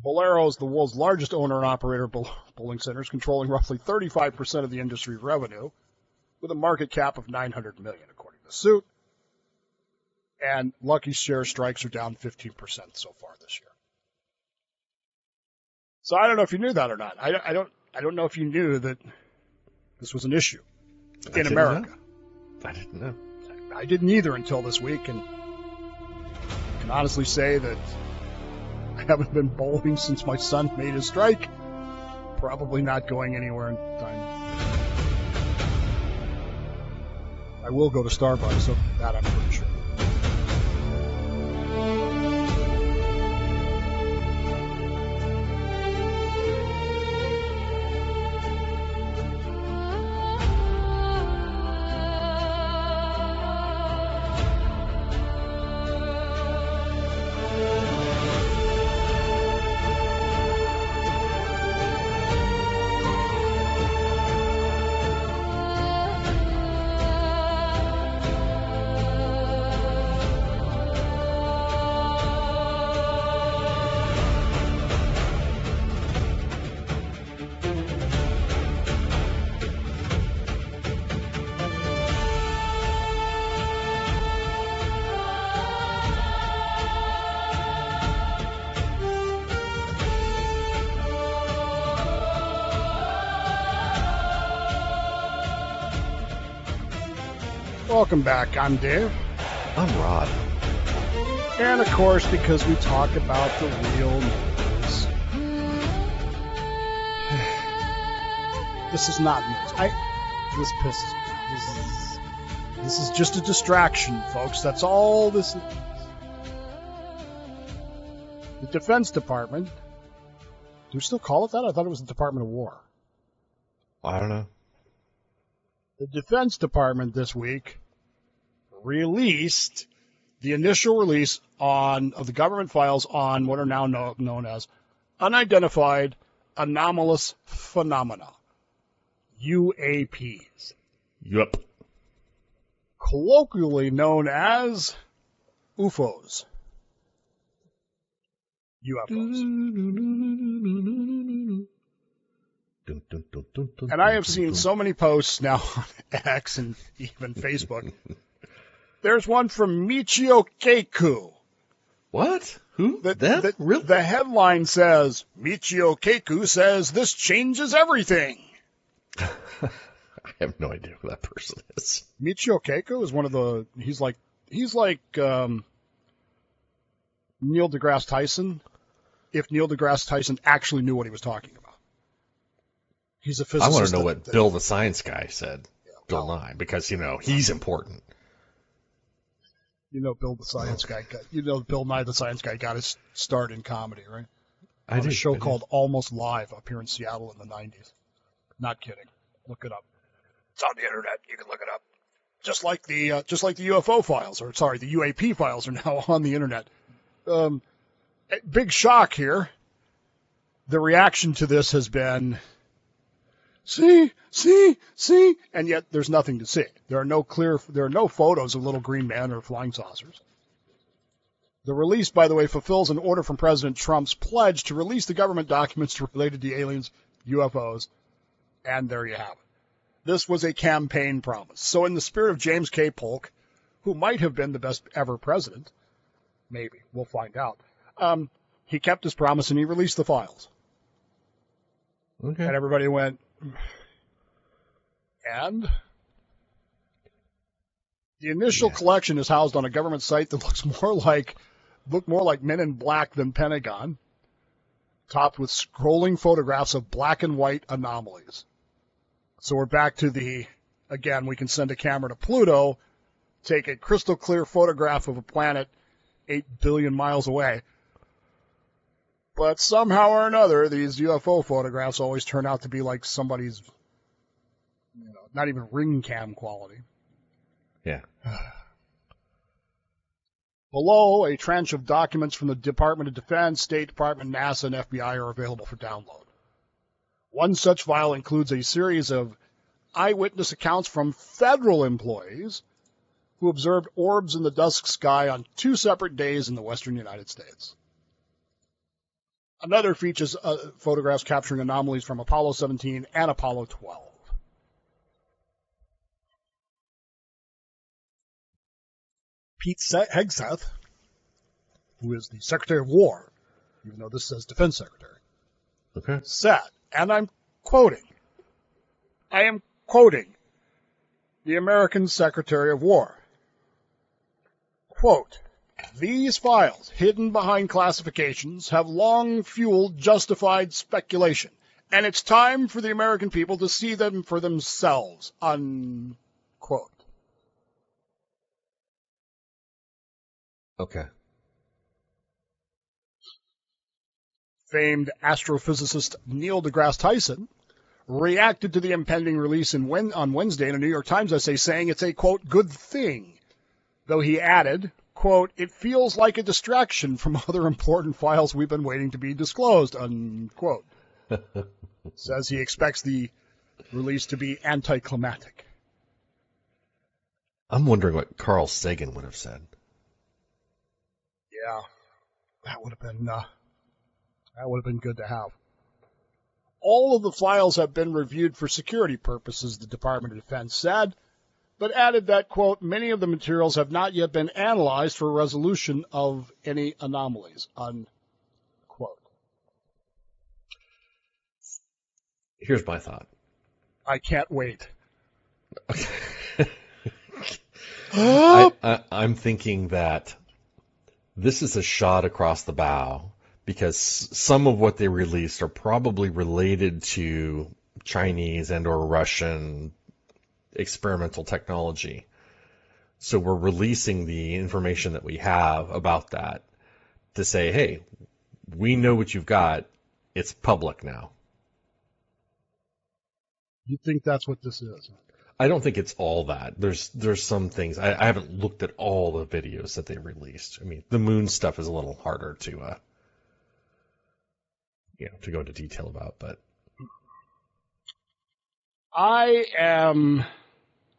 Speaker 5: Bolero is the world's largest owner and operator of bowling centers, controlling roughly 35% of the industry's revenue, with a market cap of $900 million, according to the suit. And Lucky's share strikes are down 15% so far this year. So I don't know if you knew that or not. I don't know if you knew that this was an issue in America.
Speaker 6: I didn't know.
Speaker 5: I didn't either until this week, and I can honestly say that I haven't been bowling since my son made his strike. Probably not going anywhere in time. I will go to Starbucks, so that I'm pretty sure. Welcome back. I'm Dave.
Speaker 6: I'm Rod.
Speaker 5: And of course, because we talk about the real news. This is not news. This pisses me. This is just a distraction, folks. That's all this is. The Defense Department. Do we still call it that? I thought it was the Department of War.
Speaker 6: I don't know.
Speaker 5: The Defense Department this week released the initial release of the government files on what are now known as unidentified anomalous phenomena, UAPs.
Speaker 6: Yup.
Speaker 5: Colloquially known as UFOs. UFOs. And I have seen so many posts now on X and even Facebook. There's one from Michio Kaku.
Speaker 6: What? Who?
Speaker 5: Really? The headline says, Michio Kaku says this changes everything.
Speaker 6: I have no idea who that person is.
Speaker 5: Michio Kaku is one of the, he's like Neil deGrasse Tyson, if Neil deGrasse Tyson actually knew what he was talking about. He's a physicist.
Speaker 6: I want to know what Bill the Science Guy said.
Speaker 5: Yeah,
Speaker 6: Bill Nye because, he's important.
Speaker 5: Bill the Science Guy. Bill Nye the Science Guy got his start in comedy, right?
Speaker 6: I did.
Speaker 5: A show called Almost Live up here in Seattle in the 90s. Not kidding. Look it up. It's on the internet. You can look it up. Just like the UFO files, the UAP files are now on the internet. Big shock here. The reaction to this has been, see, and yet there's nothing to see. There are no photos of little green men or flying saucers. The release, by the way, fulfills an order from President Trump's pledge to release the government documents related to aliens, UFOs, and there you have it. This was a campaign promise. So in the spirit of James K. Polk, who might have been the best ever president, maybe, we'll find out, he kept his promise and he released the files.
Speaker 6: Okay.
Speaker 5: And everybody went, and the initial collection is housed on a government site that look more like Men in Black than Pentagon, topped with scrolling photographs of black and white anomalies. So we're back to again, we can send a camera to Pluto, take a crystal clear photograph of a planet 8 billion miles away. But somehow or another, these UFO photographs always turn out to be like somebody's, not even ring cam quality.
Speaker 6: Yeah.
Speaker 5: Below, a tranche of documents from the Department of Defense, State Department, NASA, and FBI are available for download. One such file includes a series of eyewitness accounts from federal employees who observed orbs in the dusk sky on 2 separate days in the western United States. Another features photographs capturing anomalies from Apollo 17 and Apollo 12. Pete Hegseth, who is the Secretary of War, even though this says Defense Secretary, said, and I am quoting the American Secretary of War, quote, "These files, hidden behind classifications, have long fueled justified speculation, and it's time for the American people to see them for themselves," unquote.
Speaker 6: Okay.
Speaker 5: Famed astrophysicist Neil deGrasse Tyson reacted to the impending release on Wednesday in a New York Times essay saying it's a, quote, good thing, though he added, quote, "It feels like a distraction from other important files we've been waiting to be disclosed," unquote. Says he expects the release to be anticlimactic.
Speaker 6: I'm wondering what Carl Sagan would have said.
Speaker 5: Yeah, that would have been good to have. All of the files have been reviewed for security purposes, the Department of Defense said, but added that, quote, "Many of the materials have not yet been analyzed for resolution of any anomalies," unquote.
Speaker 6: Here's my thought.
Speaker 5: I can't wait.
Speaker 6: I'm thinking that this is a shot across the bow because some of what they released are probably related to Chinese and or Russian experimental technology. So we're releasing the information that we have about that to say, hey, we know what you've got. It's public now.
Speaker 5: You think that's what this is?
Speaker 6: I don't think it's all that. There's some things. I haven't looked at all the videos that they released. I mean, the moon stuff is a little harder to go into detail about, but
Speaker 5: I am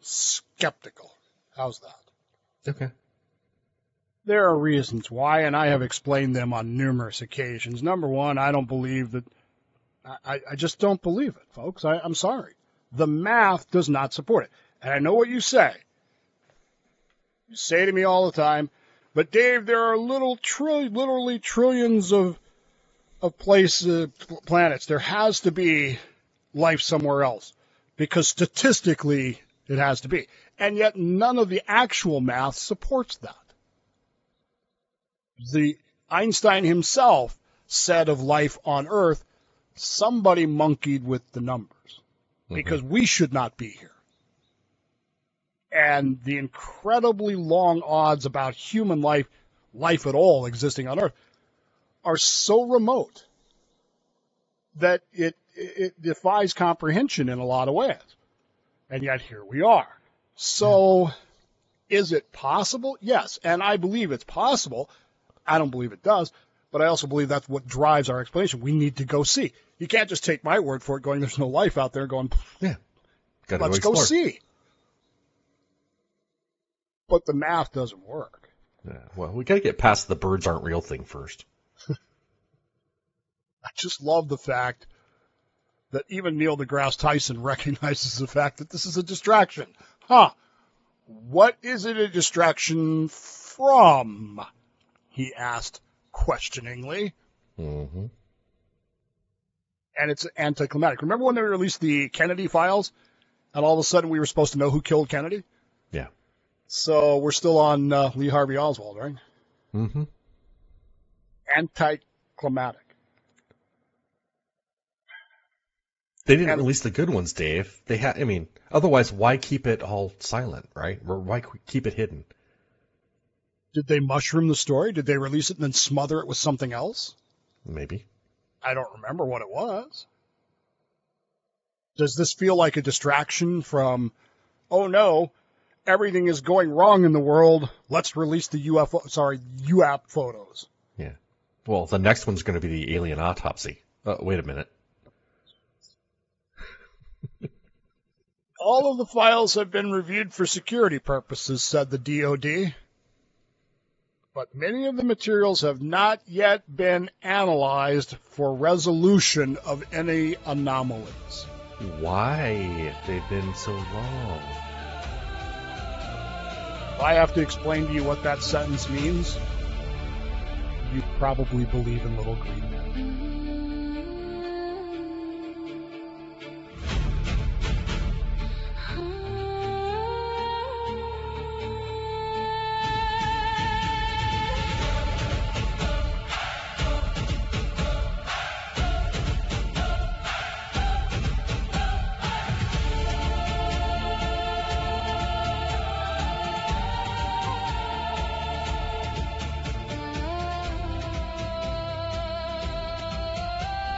Speaker 5: skeptical. How's that?
Speaker 6: Okay.
Speaker 5: There are reasons why, and I have explained them on numerous occasions. Number one, I don't believe that. I just don't believe it, folks. I'm sorry. The math does not support it. And I know what you say. You say to me all the time, but Dave, there are literally trillions of planets. There has to be life somewhere else because statistically it has to be. And yet none of the actual math supports that. The Einstein himself said of life on Earth, somebody monkeyed with the numbers because we should not be here. and the incredibly long odds about human life at all existing on Earth, are so remote that it defies comprehension in a lot of ways. And yet here we are. So is it possible? Yes, and I believe it's possible. I don't believe it does, but I also believe that's what drives our explanation. We need to go see. You can't just take my word for it going, there's no life out there, going,
Speaker 6: Yeah.
Speaker 5: let's go see. But the math doesn't work.
Speaker 6: Yeah. Well, we got to get past the birds aren't real thing first.
Speaker 5: I just love the fact that even Neil deGrasse Tyson recognizes the fact that this is a distraction. What is it a distraction from? He asked questioningly.
Speaker 6: Mm-hmm.
Speaker 5: And it's anticlimactic. Remember when they released the Kennedy files, and all of a sudden we were supposed to know who killed Kennedy?
Speaker 6: Yeah.
Speaker 5: So we're still on Lee Harvey Oswald, right?
Speaker 6: Mm-hmm.
Speaker 5: Anticlimactic.
Speaker 6: They didn't release the good ones, Dave. Otherwise, why keep it all silent, right? Or why keep it hidden?
Speaker 5: Did they mushroom the story? Did they release it and then smother it with something else?
Speaker 6: Maybe.
Speaker 5: I don't remember what it was. Does this feel like a distraction from, oh no, everything is going wrong in the world, let's release the UAP photos?
Speaker 6: Yeah. Well, the next one's going to be the alien autopsy. Wait a minute.
Speaker 5: All of the files have been reviewed for security purposes, said the DOD. But many of the materials have not yet been analyzed for resolution of any anomalies.
Speaker 6: Why have they been so long?
Speaker 5: If I have to explain to you what that sentence means, you probably believe in little green men.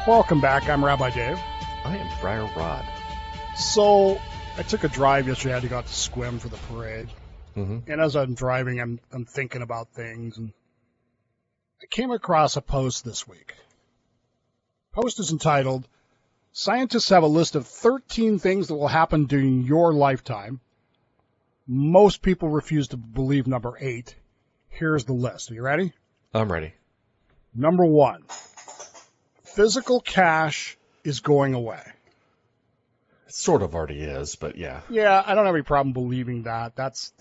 Speaker 5: Welcome back. I'm Rabbi Dave.
Speaker 6: I am Friar Rod.
Speaker 5: So I took a drive yesterday. I had to go out to Squim for the parade.
Speaker 6: Mm-hmm.
Speaker 5: And as I'm driving, I'm thinking about things. And I came across a post this week. The post is entitled, Scientists have a list of 13 things that will happen during your lifetime. Most people refuse to believe number 8. Here's the list. Are you ready?
Speaker 6: I'm ready.
Speaker 5: Number 1. Physical cash is going away.
Speaker 6: It sort of already is, but yeah.
Speaker 5: Yeah, I don't have any problem believing that. That's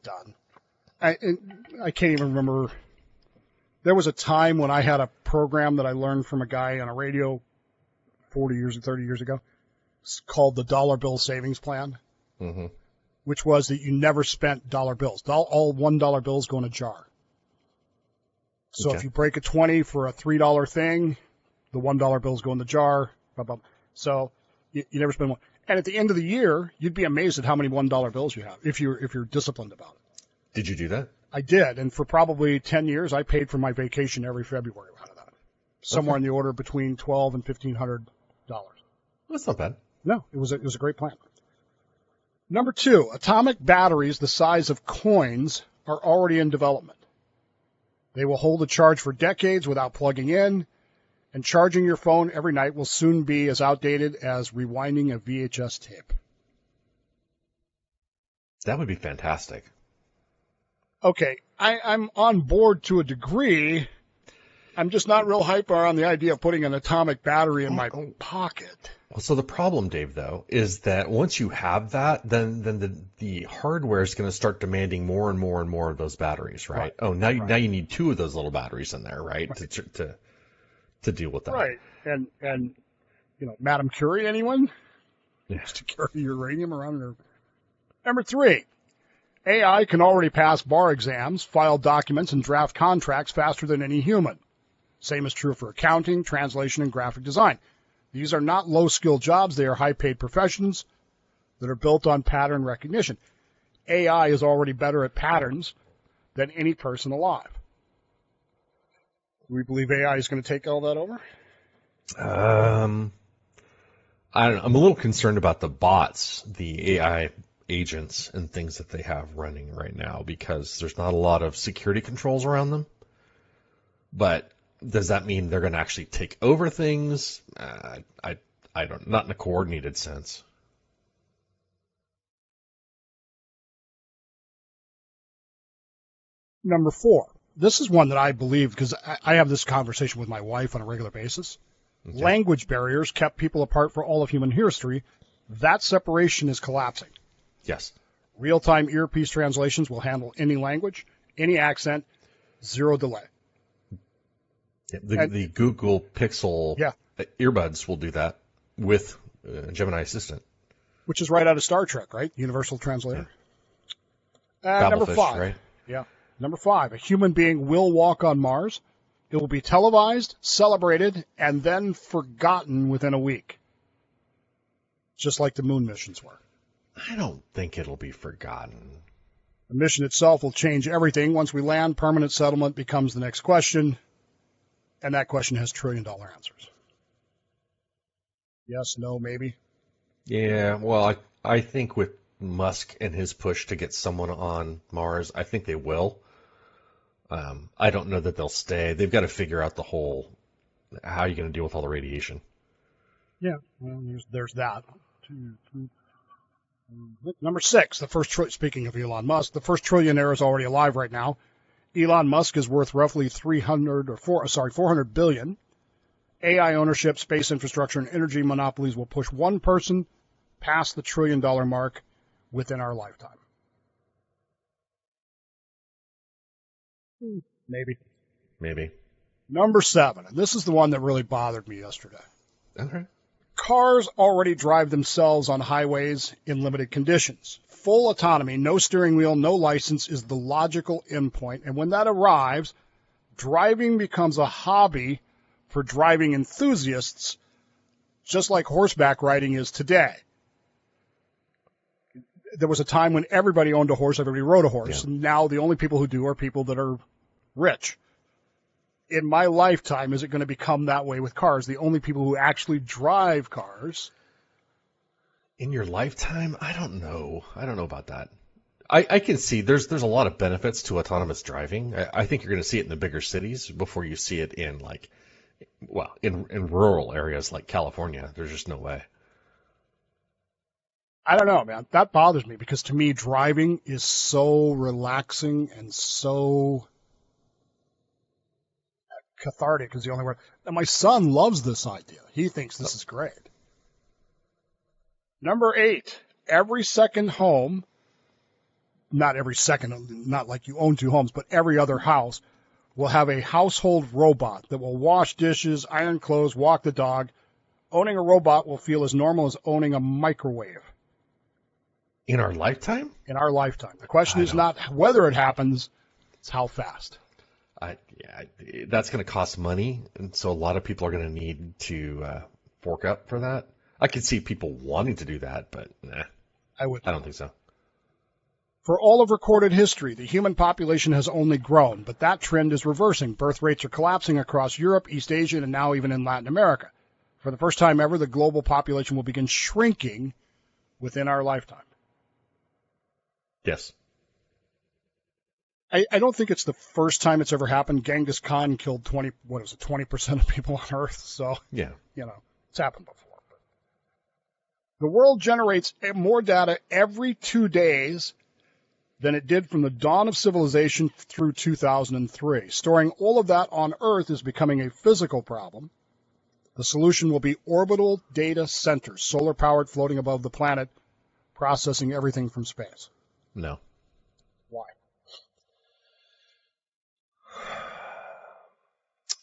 Speaker 5: done. I can't even remember. There was a time when I had a program that I learned from a guy on a radio 40 years or 30 years ago. It's called the Dollar Bill Savings Plan,
Speaker 6: mm-hmm.
Speaker 5: which was that you never spent dollar bills. All $1 bills go in a jar. So
Speaker 6: Okay.
Speaker 5: if you break a 20 for a $3 thing, the $1 bills go in the jar. Blah, blah. So you never spend one. And at the end of the year, you'd be amazed at how many $1 bills you have if you're disciplined about it.
Speaker 6: Did you do that?
Speaker 5: I did, and for probably 10 years, I paid for my vacation every February out of that. Somewhere in the order between $1,200 and $1,500.
Speaker 6: That's not bad.
Speaker 5: No, it was a great plan. Number 2, atomic batteries the size of coins are already in development. They will hold a charge for decades without plugging in, and charging your phone every night will soon be as outdated as rewinding a VHS tape.
Speaker 6: That would be fantastic.
Speaker 5: Okay, I'm on board to a degree. I'm just not real hyper on the idea of putting an atomic battery in my pocket.
Speaker 6: Well, so the problem, Dave, though, is that once you have that, then the hardware is going to start demanding more and more and more of those batteries, right? Oh, now you need 2 of those little batteries in there, right? To deal with that.
Speaker 5: Right. And Madame Curie, anyone?
Speaker 6: Yeah.
Speaker 5: Used to carry uranium around her. Number 3, AI can already pass bar exams, file documents, and draft contracts faster than any human. Same is true for accounting, translation, and graphic design. These are not low-skill jobs. They are high-paid professions that are built on pattern recognition. AI is already better at patterns than any person alive. Do we believe AI is going to take all that over?
Speaker 6: I don't know. I'm a little concerned about the bots, the AI agents and things that they have running right now, because there's not a lot of security controls around them. But does that mean they're going to actually take over things? I don't, not in a coordinated sense.
Speaker 5: Number 4. This is one that I believe, because I have this conversation with my wife on a regular basis. Okay. Language barriers kept people apart for all of human history. That separation is collapsing.
Speaker 6: Yes.
Speaker 5: Real-time earpiece translations will handle any language, any accent, 0 delay.
Speaker 6: Yeah, the Google Pixel earbuds will do that with Gemini Assistant.
Speaker 5: Which is right out of Star Trek, right? Universal Translator.
Speaker 6: Yeah.
Speaker 5: Number 5.
Speaker 6: Right?
Speaker 5: Yeah. Number 5, a human being will walk on Mars. It will be televised, celebrated, and then forgotten within a week. Just like the moon missions were.
Speaker 6: I don't think it'll be forgotten.
Speaker 5: The mission itself will change everything. Once we land, permanent settlement becomes the next question. And that question has trillion-dollar answers. Yes, no, maybe?
Speaker 6: Yeah, well, I think with Musk and his push to get someone on Mars, I think they will. I don't know that they'll stay. They've got to figure out the whole, how are you going to deal with all the radiation?
Speaker 5: Yeah, well, there's that. Number 6, the first, speaking of Elon Musk, the first trillionaire is already alive right now. Elon Musk is worth roughly 400 billion. AI ownership, space infrastructure, and energy monopolies will push one person past the $1 trillion mark within our lifetime. Maybe. Number 7, and this is the one that really bothered me yesterday.
Speaker 6: Okay.
Speaker 5: Cars already drive themselves on highways in limited conditions. Full autonomy, no steering wheel, no license is the logical endpoint. And when that arrives, driving becomes a hobby for driving enthusiasts, just like horseback riding is today. There was a time when everybody owned a horse, everybody rode a horse. Yeah. And now the only people who do are people that are rich. In my lifetime, is it going to become that way with cars? The only people who actually drive cars.
Speaker 6: In your lifetime? I don't know. I don't know about that. I can see there's a lot of benefits to autonomous driving. I think you're going to see it in the bigger cities before you see it in in rural areas like California. There's just no way.
Speaker 5: I don't know, man. That bothers me because to me, driving is so relaxing and so cathartic is the only word. And my son loves this idea. He thinks this is great. Number 8, every second home, not every second, not like you own 2 homes, but every other house will have a household robot that will wash dishes, iron clothes, walk the dog. Owning a robot will feel as normal as owning a microwave.
Speaker 6: In our lifetime?
Speaker 5: In our lifetime. The question is not whether it happens, it's how fast.
Speaker 6: That's going to cost money, and so a lot of people are going to need to fork up for that. I could see people wanting to do that, but I don't think so.
Speaker 5: For all of recorded history, the human population has only grown, but that trend is reversing. Birth rates are collapsing across Europe, East Asia, and now even in Latin America. For the first time ever, the global population will begin shrinking within our lifetime.
Speaker 6: Yes.
Speaker 5: I don't think it's the first time it's ever happened. Genghis Khan killed 20% of people on Earth. So,
Speaker 6: yeah,
Speaker 5: it's happened before. The world generates more data every 2 days than it did from the dawn of civilization through 2003. Storing all of that on Earth is becoming a physical problem. The solution will be orbital data centers, solar-powered, floating above the planet, processing everything from space.
Speaker 6: No.
Speaker 5: Why?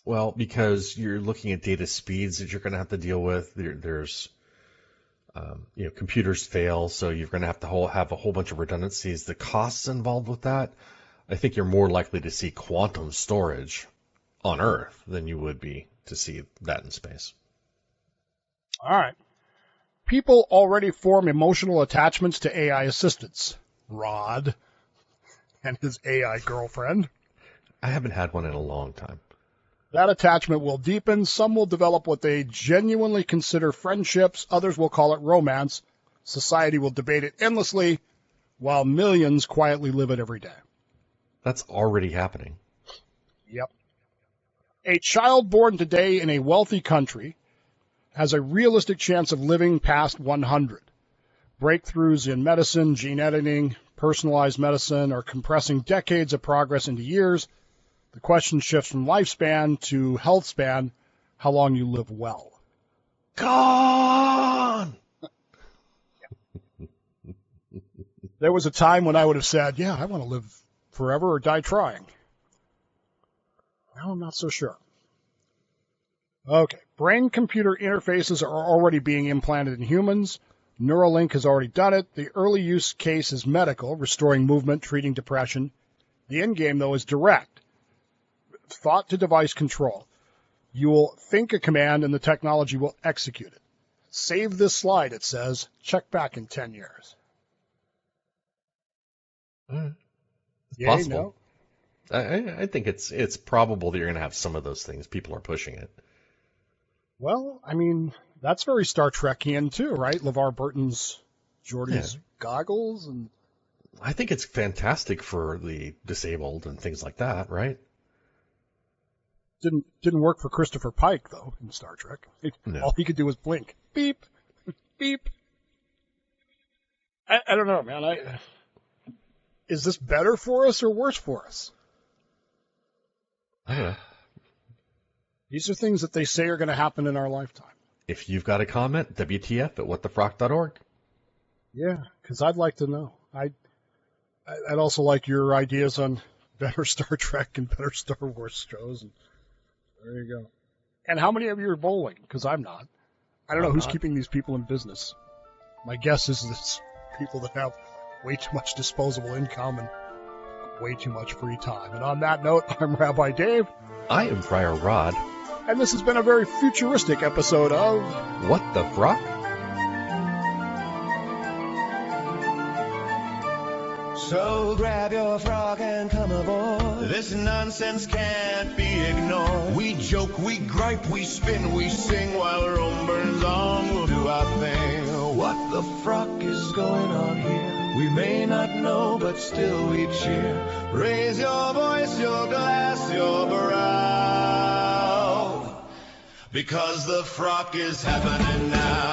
Speaker 6: Well, because you're looking at data speeds that you're going to have to deal with. There's computers fail, so you're going to have a whole bunch of redundancies. The costs involved with that, I think you're more likely to see quantum storage on Earth than you would be to see that in space.
Speaker 5: All right. People already form emotional attachments to AI assistants. Rod and his AI girlfriend.
Speaker 6: I haven't had one in a long time.
Speaker 5: That attachment will deepen. Some will develop what they genuinely consider friendships. Others will call it romance. Society will debate it endlessly, while millions quietly live it every day.
Speaker 6: That's already happening.
Speaker 5: Yep. A child born today in a wealthy country has a realistic chance of living past 100. Breakthroughs in medicine, gene editing, personalized medicine are compressing decades of progress into years. The question shifts from lifespan to health span, how long you live well.
Speaker 6: Gone!
Speaker 5: There was a time when I would have said, yeah, I want to live forever or die trying. Now I'm not so sure. Okay, brain-computer interfaces are already being implanted in humans. Neuralink has already done it. The early use case is medical, restoring movement, treating depression. The end game, though, is direct. Thought-to-device control. You will think a command and the technology will execute it. Save this slide, it says. Check back in 10 years.
Speaker 6: It's
Speaker 5: Yay,
Speaker 6: possible.
Speaker 5: no?
Speaker 6: I think it's probable that you're going to have some of those things. People are pushing it.
Speaker 5: Well, I mean, that's very Star Trekian too, right? LeVar Burton's Geordi's goggles. And
Speaker 6: I think it's fantastic for the disabled and things like that, right?
Speaker 5: Didn't work for Christopher Pike, though, in Star Trek.
Speaker 6: No.
Speaker 5: All he could do was blink. Beep. Beep. I don't know, man. Is this better for us or worse for us?
Speaker 6: I don't know.
Speaker 5: These are things that they say are going to happen in our lifetime.
Speaker 6: If you've got a comment, WTF at whatthefrock.org.
Speaker 5: Yeah, because I'd like to know. I'd also like your ideas on better Star Trek and better Star Wars shows. And there you go. And how many of you are bowling? Because I'm not. I don't know who's keeping these people in business. My guess is it's people that have way too much disposable income and way too much free time. And on that note, I'm Rabbi Dave.
Speaker 6: I am Friar Rod.
Speaker 5: And this has been a very futuristic episode of
Speaker 6: What the Frock?
Speaker 7: So grab your frog and come aboard. This nonsense can't be ignored. We joke, we gripe, we spin, we sing. While Rome burns on, we'll do our thing. What the frock is going on here? We may not know, but still we cheer. Raise your voice, your glass, your brow. Because the frock is happening now.